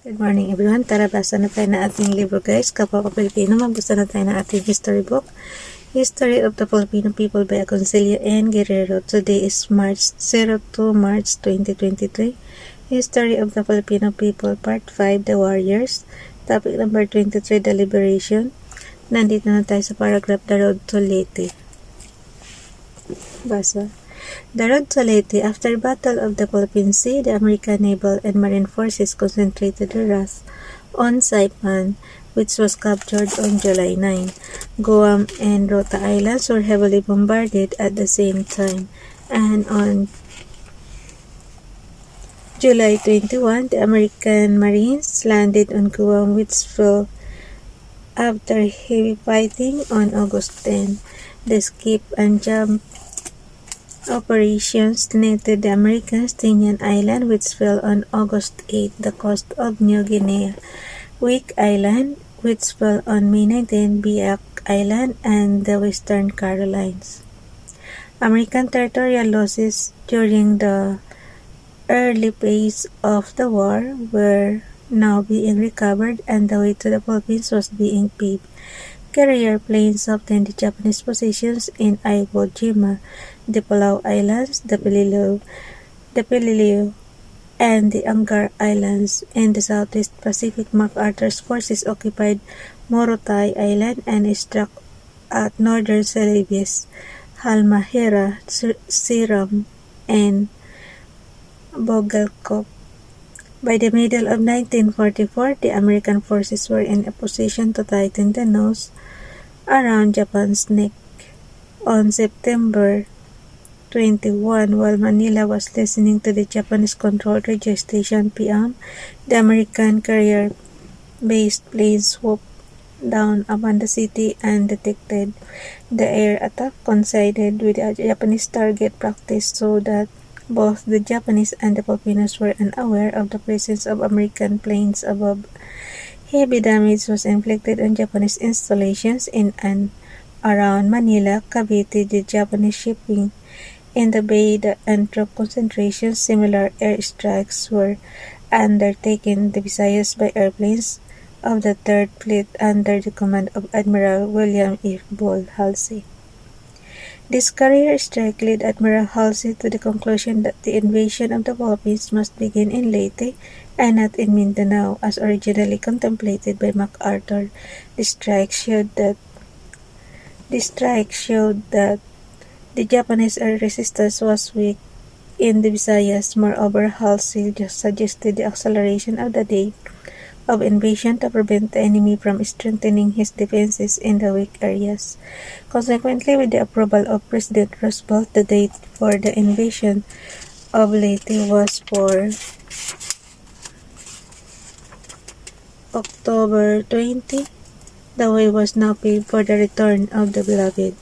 Good morning everyone. Tara, basa na tayo na ating libro guys. Kapwa ka Filipino, magbasa na tayo na ating history book. History of the Filipino People by Agoncillo and Guerrero. Today is March 02, March 2023. History of the Filipino People, Part 5, The Warriors. Topic number 23, The Liberation. Nandito na tayo sa paragraph, The Road to Leyte. Basa. The road to Leyte. After Battle of the Philippine Sea, the American naval and marine forces concentrated their wrath on Saipan, which was captured on July 9. Guam and Rota Islands were heavily bombarded at the same time, and on July 21, the American Marines landed on Guam, which fell after heavy fighting on August 10. The skip and jump operations netted the Americans Tinian Island, which fell on August 8, the coast of New Guinea, Wake Island, which fell on May 19, Biak Island, and the Western Carolines. American territorial losses during the early phase of the war were now being recovered, and the way to the Philippines was being paved. Carrier planes obtained the Japanese positions in Iwo Jima, the Palau Islands, the Peleliu, and the Angar Islands. In the Southeast Pacific, MacArthur's forces occupied Morotai Island and struck at northern Celebes, Halmahera, Siram, and Bogalkop. By the middle of 1944, the American forces were in a position to tighten the noose around Japan's neck. On September 21, while Manila was listening to the Japanese-controlled radio station PM, the American carrier-based planes swooped down upon the city and detected the air attack coincided with the Japanese target practice, so that both the Japanese and the Filipinos were unaware of the presence of American planes above. Heavy damage was inflicted on Japanese installations in and around Manila, Cavite, the Japanese shipping in the bay, and troop concentrations. Similar airstrikes were undertaken the Visayas by airplanes of the 3rd Fleet under the command of Admiral William F. Ball Halsey. This carrier strike led Admiral Halsey to the conclusion that the invasion of the Philippines must begin in Leyte and not in Mindanao, as originally contemplated by MacArthur. The strike showed that the Japanese air resistance was weak in the Visayas. Moreover, Halsey suggested the acceleration of the date of invasion to prevent the enemy from strengthening his defenses in the weak areas. Consequently, with the approval of President Roosevelt, the date for the invasion of Leyte was for October 20. The way was now paved for the return of the beloved.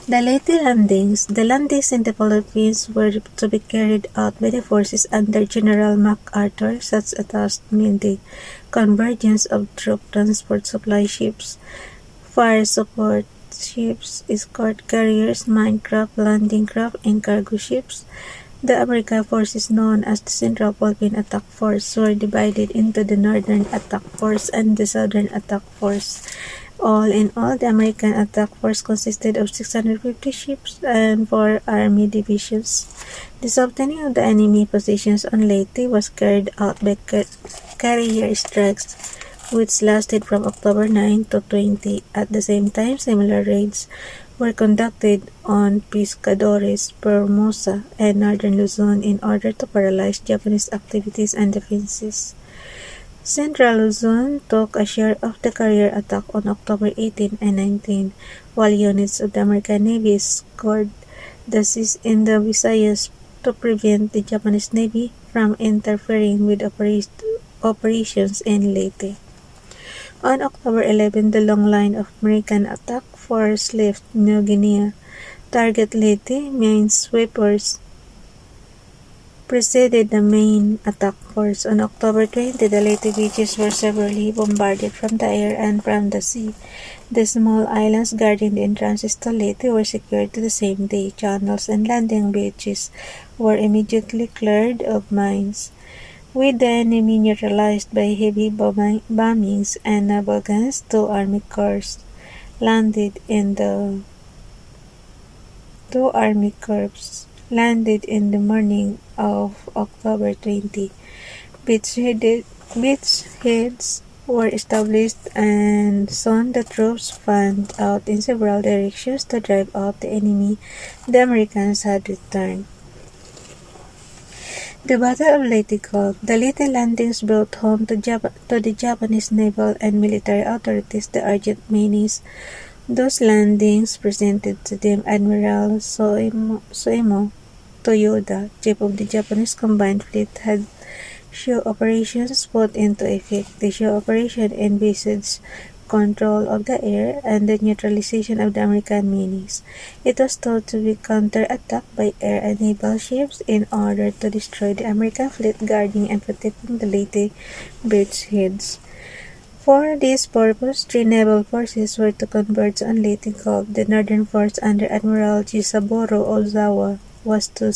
The Leyte Landings. The landings in the Philippines were to be carried out by the forces under General MacArthur, such as task meant the convergence of troop transport supply ships, fire support ships, escort carriers, minecraft, landing craft, and cargo ships. The American forces, known as the Central Philippine Attack Force, were divided into the Northern Attack Force and the Southern Attack Force. All in all, the American attack force consisted of 650 ships and 4 army divisions. The softening of the enemy positions on Leyte was carried out by carrier strikes, which lasted from October 9 to 20. At the same time, similar raids were conducted on Pescadores, Formosa, and northern Luzon in order to paralyze Japanese activities and defenses. Central Luzon took a share of the carrier attack on October 18 and 19, while units of the American Navy scoured the seas in the Visayas to prevent the Japanese Navy from interfering with operations in Leyte. On October 11, the long line of American attack force left New Guinea. Target Leyte minesweepers preceded the main attack force. On October 20, the Leyte beaches were severely bombarded from the air and from the sea. The small islands guarding the entrances to Leyte were secured the same day. Channels and landing beaches were immediately cleared of mines. with the enemy neutralized by heavy bombings and naval guns. Two Army Corps landed in the morning of October 20. Beachheads were established and soon the troops fanned out in several directions to drive out the enemy the Americans had returned. The Battle of Leyte Gulf. The Leyte Landings brought home to the Japanese naval and military authorities the urgent menace. Those landings presented to them Admiral Soemo Toyoda, chief of the Japanese Combined Fleet, had show operations put into effect. The show operation envisaged control of the air and the neutralization of the American menace. It was thought to be counter-attacked by air and naval ships in order to destroy the American fleet guarding and protecting the Leyte beachheads. For this purpose, three naval forces were to converge on Leyte Gulf. The northern force under Admiral Jisaburo Ozawa was to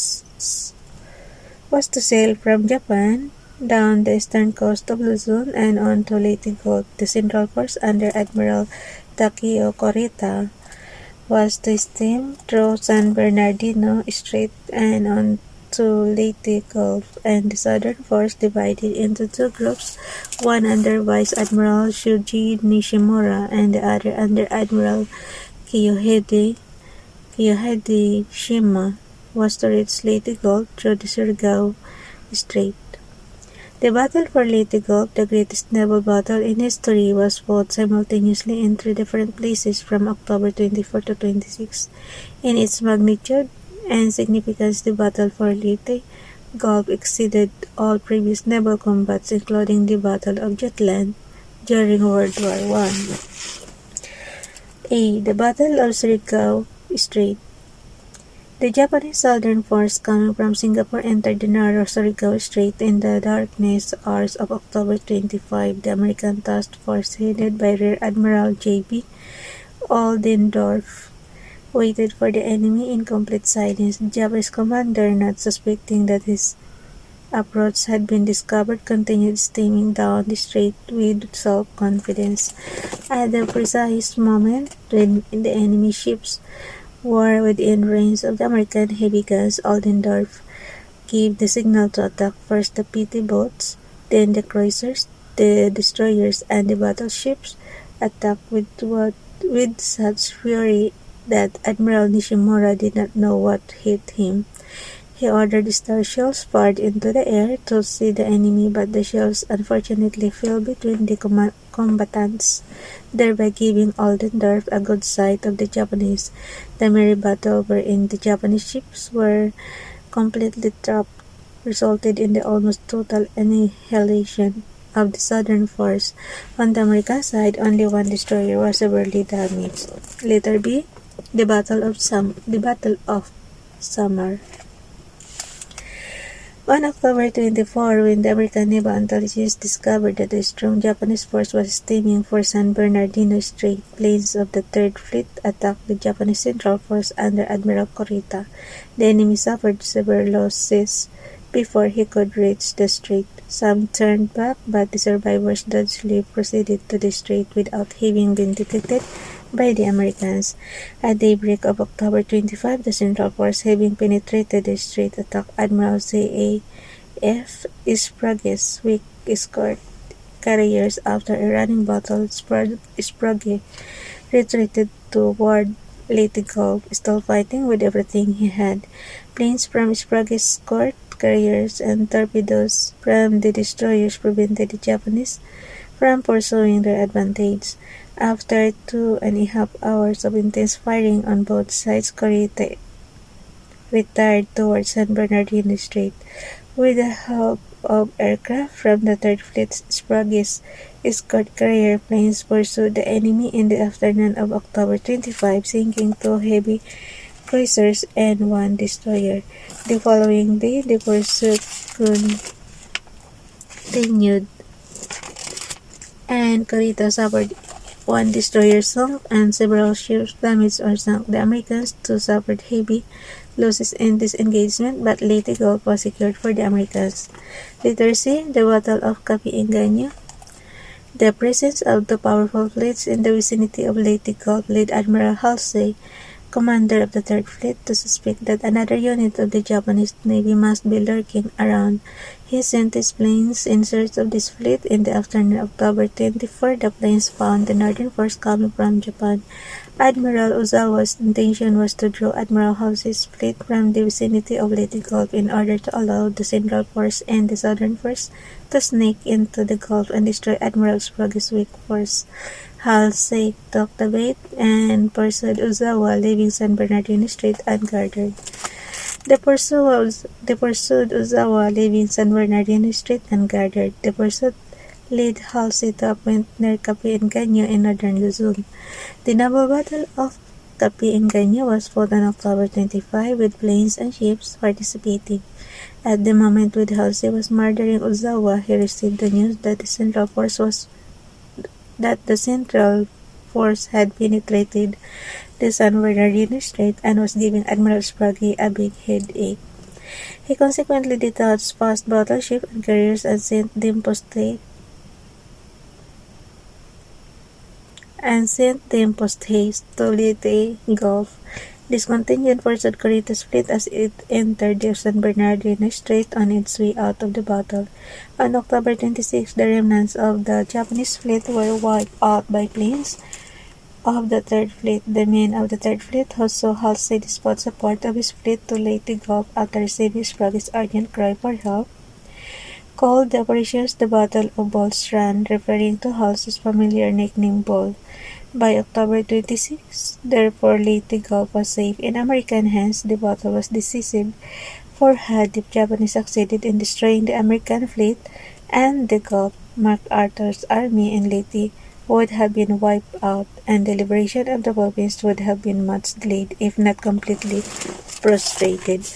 sail from Japan down the eastern coast of Luzon and on to Leyte Gulf. The central force under Admiral Takeo Korita was to steam through San Bernardino Strait and on to Leyte Gulf, and the southern force divided into two groups, one under Vice Admiral Shuji Nishimura and the other under Admiral Kiyohide Shima, was to reach Leyte Gulf through the Surigao Strait. The battle for Leyte Gulf, the greatest naval battle in history, was fought simultaneously in three different places from October 24 to 26. In its magnitude and significance, the battle for Leyte Gulf exceeded all previous naval combats, including the Battle of Jutland during World War I. The Battle of Surigao Strait. The Japanese southern force coming from Singapore entered the narrow Surigao Strait in the darkness hours of October 25. The American task force, headed by Rear Admiral J.B. Oldendorf, waited for the enemy in complete silence. The Japanese commander, not suspecting that his approach had been discovered, continued steaming down the strait with self-confidence. At the precise moment when the enemy ships were within range of the American heavy guns, Oldendorf gave the signal to attack first the petty boats, then the cruisers, the destroyers, and the battleships. Attacked with such fury that Admiral Nishimura did not know what hit him. He ordered the star shells fired into the air to see the enemy, but the shells unfortunately fell between the combatants, thereby giving Oldendorf a good sight of the Japanese. The merry battle, wherein the Japanese ships were completely trapped, resulted in the almost total annihilation of the southern force. On the American side, only one destroyer was severely damaged. Letter B. The Battle of Samar. On October 24, when the American naval intelligence discovered that a strong Japanese force was steaming for San Bernardino Strait, planes of the Third Fleet attacked the Japanese Central Force under Admiral Korita. The enemy suffered severe losses before he could reach the strait. Some turned back, but the survivors dodgily proceeded to the strait without having been detected by the Americans. At daybreak of October 25, the Central Force, having penetrated the strait, attacked Admiral C.A.F. Sprague's weak escort carriers. After a running battle, Sprague retreated toward Leyte Gulf, still fighting with everything he had. Planes from Sprague's escort carriers and torpedoes from the destroyers prevented the Japanese from pursuing their advantage. After 2.5 hours of intense firing on both sides, Korita retired towards San Bernardino Strait. With the help of aircraft from the Third Fleet, Sprague's escort carrier planes pursued the enemy in the afternoon of October 25, sinking 2 heavy cruisers and 1 destroyer. The following day, the pursuit continued, and Korita suffered 1 destroyer sunk and several ships damaged or sunk. The Americans too suffered heavy losses in this engagement, but Leyte Gulf was secured for the Americans. Letter C. The Battle of Engano. The presence of the powerful fleets in the vicinity of Leyte Gulf led Admiral Halsey, commander of the Third Fleet, to suspect that another unit of the Japanese Navy must be lurking around. He sent his planes in search of this fleet. In the afternoon of October 24, the planes found the northern force coming from Japan. Admiral Ozawa's intention was to draw Admiral Halsey's fleet from the vicinity of Leyte Gulf in order to allow the central force and the southern force to sneak into the Gulf and destroy Admiral Sprague's weak force. Halsey took the bait and pursued Ozawa, leaving San Bernardino Strait unguarded. The pursued Ozawa, leaving San Bernardino Strait unguarded. The pursuit led Halsey to a point near Cape Engano in northern Luzon. The naval battle of Cape Engano was fought on October 25 with planes and ships participating. At the moment when Halsey was murdering Ozawa, he received the news that the central force had penetrated the San Bernardino Strait and was giving Admiral Sprague a big headache. He consequently detached fast battleships and carriers and sent them post-haste to Leyte Gulf. This contingent pursued Corrientes' fleet as it entered the San Bernardino Strait on its way out of the battle. On October 26, the remnants of the Japanese fleet were wiped out by planes of the Third Fleet. The men of the Third Fleet also Halsey dispatched a part of his fleet to Leyte Gulf after receiving Sprague's urgent cry for help, called the operations the Battle of Bull's Run, referring to Halsey's familiar nickname Bull. By October 26, therefore, Leyte Gulf was safe in American hands. The battle was decisive, for had the Japanese succeeded in destroying the American fleet and the Gulf, MacArthur's army in Leyte would have been wiped out, and the liberation of the Philippines would have been much delayed, if not completely prostrated.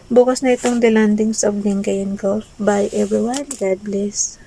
Bukas na itong The Landings of Leyte Gulf. Bye everyone. God bless.